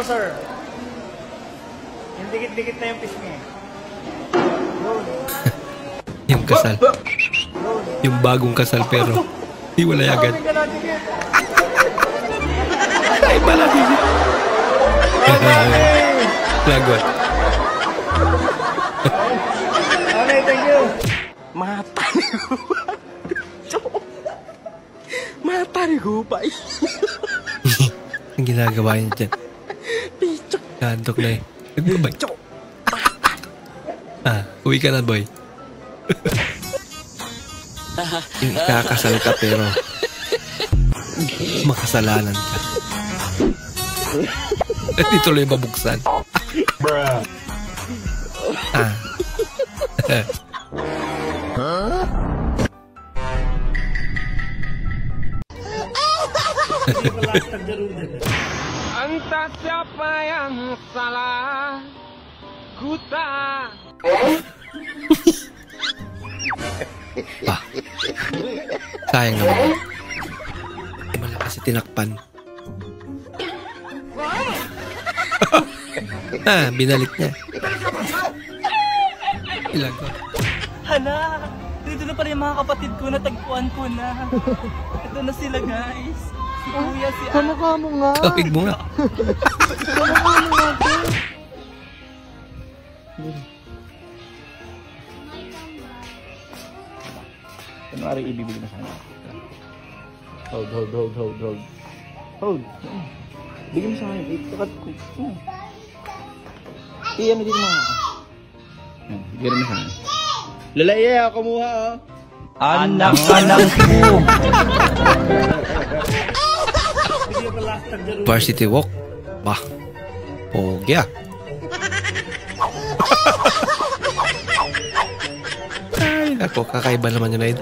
sir. Yung dikit-dikit na yung pisngi. Yung kasal. Yung bagong kasal pero hiwalay agad. Ay, pala din. Lagot. Okay, thank you. Mata ni Mata ni Gupay. Ang ginagawa niya dyan. Kantok na eh. Nagbabay. Uwi ka na, boy. Ikakasal ka pero makasalanan ka. At ito lang yung mabuksan. Entah siapa yang salah, ku tak. Sayang naman. Malakas si tinakpan. Binalik niya. Ilagot. Hala, dito na pala yung mga kapatid ko na tagpuan ko na. Ito na sila, guys. Si Kuya, si Kamukha mo nga. Kapig mo nga. Kamukha mo nga. Kunwari ibibigay na sana. Hold. Hold. Bigyan mo sa akin. Itakat ko. Iyan mo dito mga ako. Bigyan mo sa akin. Lalaya ako kumuha oh. anak-anak mo. Varsity walk. Bah. Pogi ah. Ay, ako, kakaiba naman yun na yun.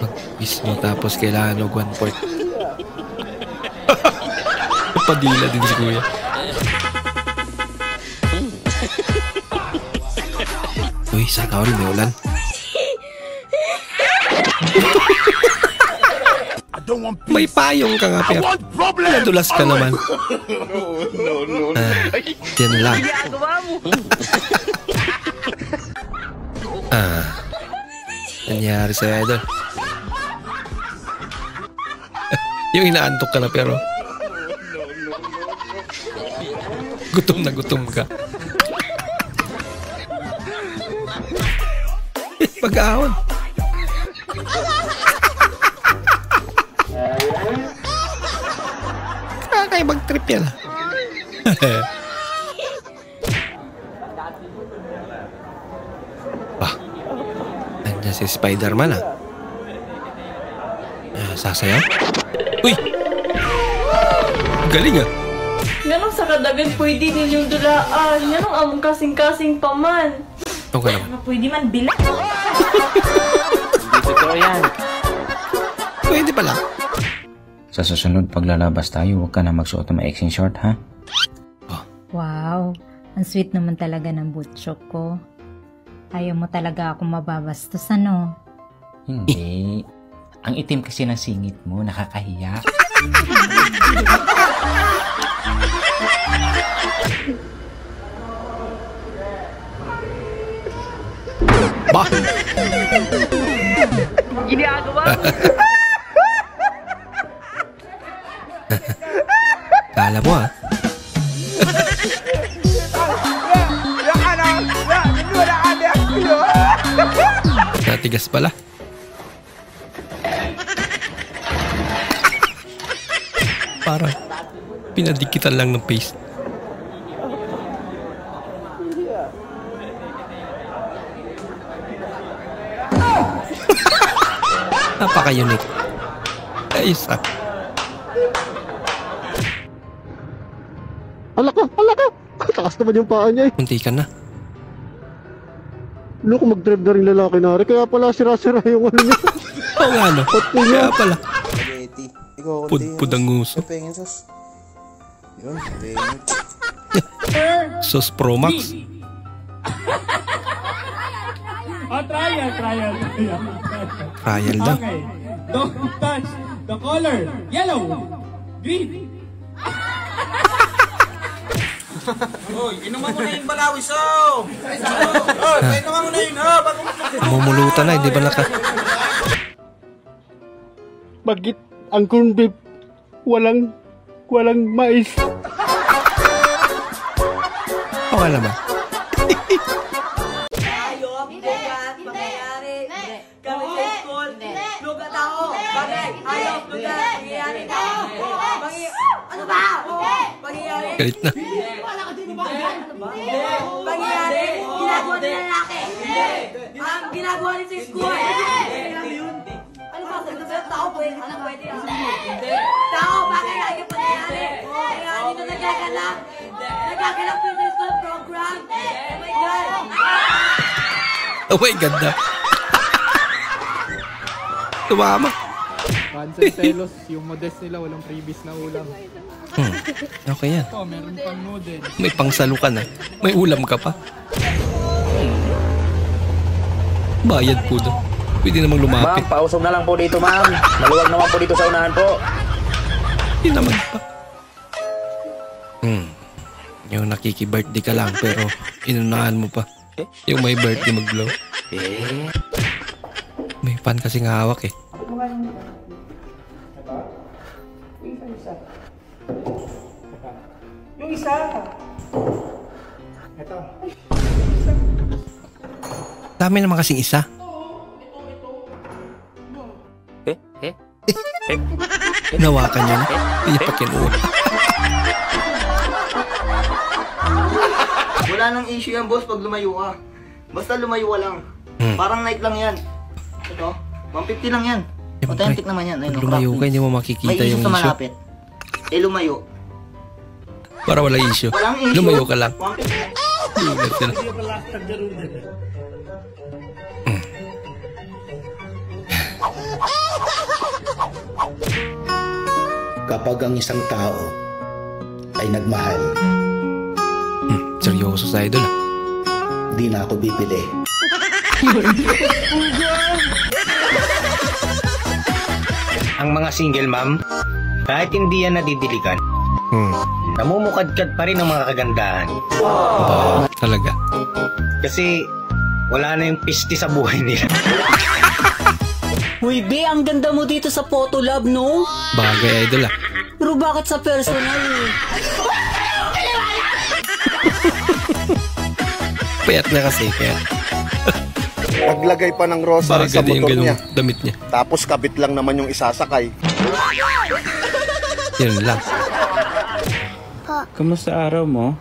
Mag-kiss mo tapos kailangan og 1 point. Padila din si Kuya. Uy, sana rin may ulan. May payong ka nga, pero nadulas ka naman. Yan lang. Nangyari sa'yo, idol. Yung inaantok ka na, pero gutom na gutom ka. Pag-ahon. Kakaibang trip yan ah. Nandiyan si Spider-Man ah. Sasayaw? Uy! Galing ah. Yanong sa kadagan pwede ninyong dulaan. Yanong among kasing-kasing paman. Ito ka naman. Pwede man bilang. Hindi totoo yan. Pwede pala. Sa susunod paglalabas tayo, huwag ka na magsuot ng maiksing short, ha? Wow, ang sweet naman talaga ng butchok ko. Ayaw mo talaga akong mababastos, ano? Hindi. Ang itim kasi ng singit mo, nakakahiya. Bah! Ginagawa mo. Kala mo ah. Natigas pala. Parang pinadikitan lang ng paste. Napaka-unique. Ayos ah. Alaka! Takas naman yung paa niya eh. Muntikan na. Loko, mag-drive na rin lalaki na rin. Kaya pala sira-sira yung ano niya. Oo nga no. Kaya pala. Pudpud ang nguso. Sos Pro Max. Trial. Trial daw. Okay. Don't touch the color. Yellow. Green. Inuman mo na yung balawis, oh! Inuman mo na yun, oh! Mumulutan na, hindi ba naka... Bakit ang corned beef walang mais? Okay naman. Hayop, lugat, pangyayari. Kami sa school. Lugat ako. Bagay. Hayop, lugat, pangyayari. Ano ba? Pangyayari. Galit na. Pangyayari. Ginagawa ng lalaki. Ang ginagawa niya sa school. Ano ba? Tao pwede. Ano pwede? Tao, bakit lagi pangyayari? Pangyayari na nagagalak. Nagagalak sa school program. Oh my God. Oh my God na. Tumama. Pansel Telos, yung modest nila walang previous na ulam. Okay yan. Oh, meron pang noodles. May pangsalukan na. May ulam ka pa. Bayad po doon. Pwede namang lumapit. Ma'am, pausog na lang po dito, ma'am. Maluwag naman po dito sa unahan po. Hindi naman pa. Yung nakiki-birthday ka lang pero inunahan mo pa. Yung may birthday mag-blow. May pan kasing hawak eh. Yung isa. Dami naman kasing isa. Nawakan niya na. Hindi niya pa kinuha. Wala nang issue yan, boss, pag lumayo ka. Basta lumayo ka lang. Parang night lang yan. Ito, 150 lang yan. Authentic naman yan. Pag lumayo ka, hindi mo makikita yung sa issue. malapit. Lumayo. Para wala issue. Walang issue. Lumayo ka lang. 150. Lugat ka na. Kapag ang isang tao ay nagmahal, Seryoso sa idol ah. di na ako bibili. Ang mga single ma'am, kahit hindi yan nadidiligan, namumukadkad pa rin ang mga kagandahan. Talaga. Kasi wala na yung pisti sa buhay nila. Uy, be, ang ganda mo dito sa photo lab, no? Bagay idol ah. Pero bakit sa personal? Payat na kasi kaya. Naglagay pa ng rosary sa Bagay yung motor niya. ganung damit niya. Tapos kabit lang naman yung isasakay. Yun lang. Kamusta araw mo?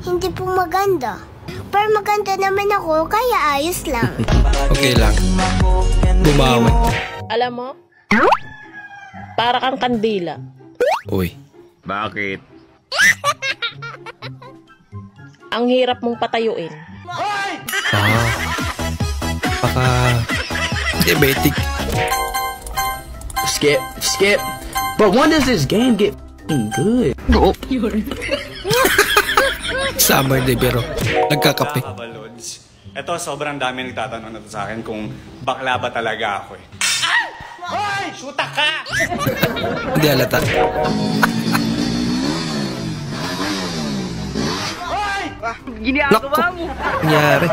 Hindi po maganda. Pero maganda naman ako, kaya ayos lang. Okay lang. Bumawi. Alam mo? Para kang kandila. Uy. Bakit? Ang hirap mong patayuin. Baka diabetic. Skip. But when does this game get good? Summer day pero nagkakape. Ito, sobrang dami nagtatanong na to sa akin kung bakla ba talaga ako eh. Hoy! Shoota ka! Hindi halata. Ginagawa mo! Nangyari.